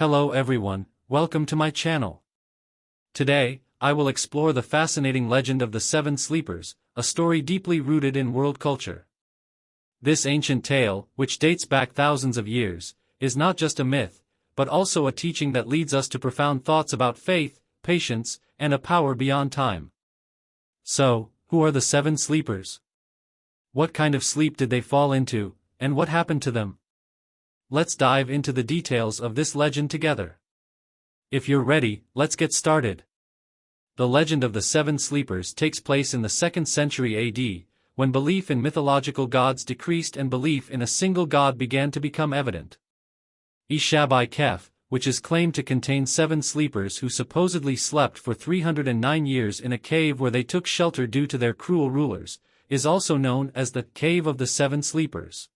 Hello everyone, welcome to my channel. Today, I will explore the fascinating legend of the Seven Sleepers, a story deeply rooted in world culture. This ancient tale, which dates back thousands of years, is not just a myth, but also a teaching that leads us to profound thoughts about faith, patience, and a power beyond time. So, who are the Seven Sleepers? What kind of sleep did they fall into, and what happened to them? Let's dive into the details of this legend together. If you're ready, let's get started. The legend of the Seven Sleepers takes place in the 2nd century AD, when belief in mythological gods decreased and belief in a single god began to become evident. Ishab-i-Kef, which is claimed to contain 7 sleepers who supposedly slept for 309 years in a cave where they took shelter due to their cruel rulers, is also known as the Cave of the Seven Sleepers.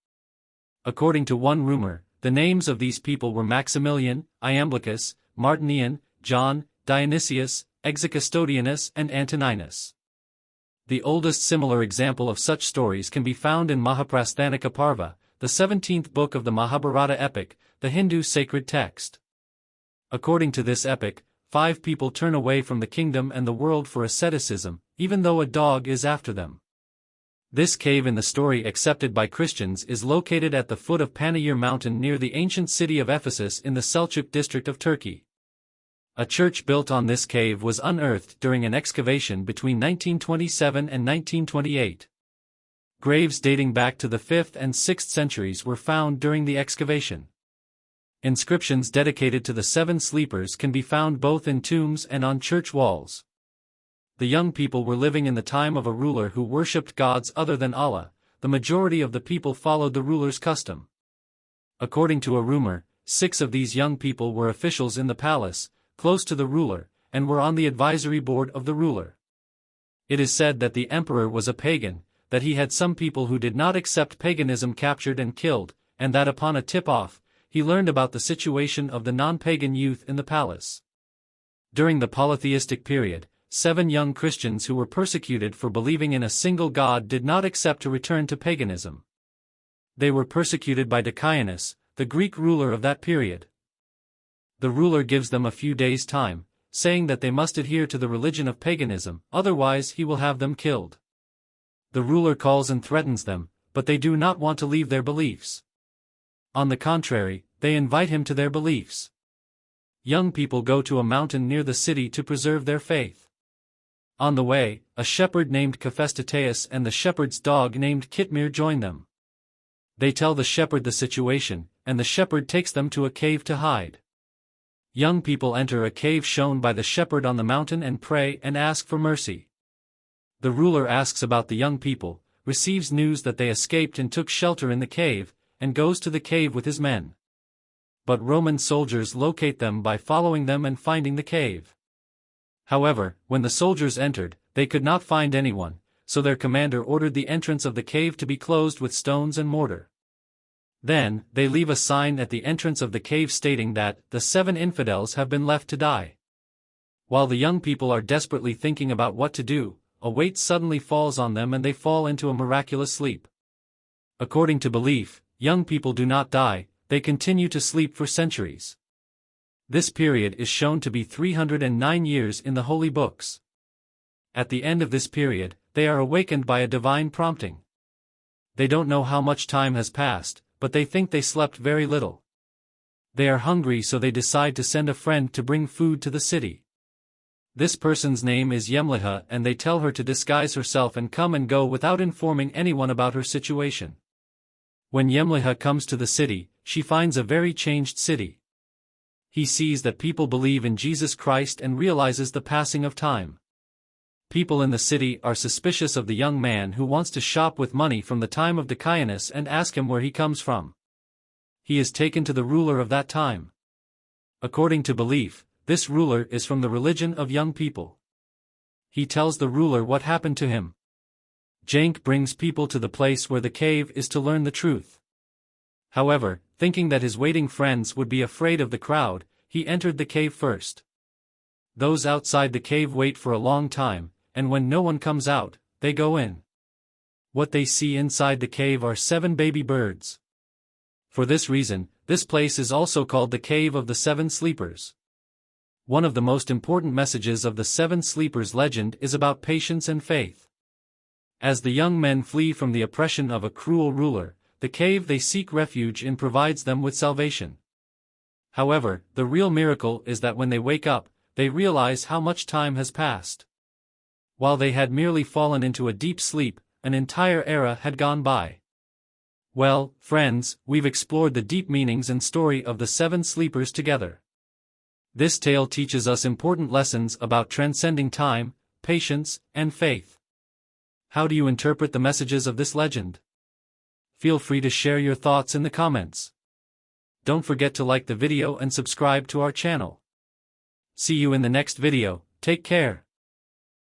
According to one rumor, the names of these people were Maximilian, Iamblichus, Martinian, John, Dionysius, Execustodianus and Antoninus. The oldest similar example of such stories can be found in Mahaprasthanika Parva, the 17th book of the Mahabharata epic, the Hindu sacred text. According to this epic, 5 people turn away from the kingdom and the world for asceticism, even though a dog is after them. This cave in the story accepted by Christians is located at the foot of Panayır mountain near the ancient city of Ephesus in the Selçuk district of Turkey. A church built on this cave was unearthed during an excavation between 1927 and 1928. Graves dating back to the 5th and 6th centuries were found during the excavation. Inscriptions dedicated to the 7 sleepers can be found both in tombs and on church walls. The young people were living in the time of a ruler who worshipped gods other than Allah. The majority of the people followed the ruler's custom. According to a rumor, 6 of these young people were officials in the palace, close to the ruler, and were on the advisory board of the ruler. It is said that the emperor was a pagan, that he had some people who did not accept paganism captured and killed, and that upon a tip-off, he learned about the situation of the non-pagan youth in the palace. During the polytheistic period, 7 young Christians who were persecuted for believing in a single God did not accept to return to paganism. They were persecuted by Dicæanus, the Greek ruler of that period. The ruler gives them a few days' time, saying that they must adhere to the religion of paganism, otherwise he will have them killed. The ruler calls and threatens them, but they do not want to leave their beliefs. On the contrary, they invite him to their beliefs. Young people go to a mountain near the city to preserve their faith. On the way, a shepherd named Hephaestus and the shepherd's dog named Kitmir join them. They tell the shepherd the situation, and the shepherd takes them to a cave to hide. Young people enter a cave shown by the shepherd on the mountain and pray and ask for mercy. The ruler asks about the young people, receives news that they escaped and took shelter in the cave, and goes to the cave with his men. But Roman soldiers locate them by following them and finding the cave. However, when the soldiers entered, they could not find anyone, so their commander ordered the entrance of the cave to be closed with stones and mortar. Then, they leave a sign at the entrance of the cave stating that the 7 infidels have been left to die. While the young people are desperately thinking about what to do, a weight suddenly falls on them and they fall into a miraculous sleep. According to belief, young people do not die, they continue to sleep for centuries. This period is shown to be 309 years in the holy books. At the end of this period, they are awakened by a divine prompting. They don't know how much time has passed, but they think they slept very little. They are hungry, so they decide to send a friend to bring food to the city. This person's name is Yemliha, and they tell her to disguise herself and come and go without informing anyone about her situation. When Yemliha comes to the city, she finds a very changed city. He sees that people believe in Jesus Christ and realizes the passing of time. People in the city are suspicious of the young man who wants to shop with money from the time of Dicæanus and ask him where he comes from. He is taken to the ruler of that time. According to belief, this ruler is from the religion of young people. He tells the ruler what happened to him. Jank brings people to the place where the cave is to learn the truth. However, thinking that his waiting friends would be afraid of the crowd, he entered the cave first. Those outside the cave wait for a long time, and when no one comes out, they go in. What they see inside the cave are 7 baby birds. For this reason, This place is also called the Cave of the Seven Sleepers. One of the most important messages of the Seven Sleepers legend is about patience and faith. As the young men flee from the oppression of a cruel ruler, the cave they seek refuge in provides them with salvation. However, the real miracle is that when they wake up, they realize how much time has passed. While they had merely fallen into a deep sleep, an entire era had gone by. Well, friends, we've explored the deep meanings and story of the Seven Sleepers together. This tale teaches us important lessons about transcending time, patience, and faith. How do you interpret the messages of this legend? Feel free to share your thoughts in the comments. Don't forget to like the video and subscribe to our channel. See you in the next video, take care.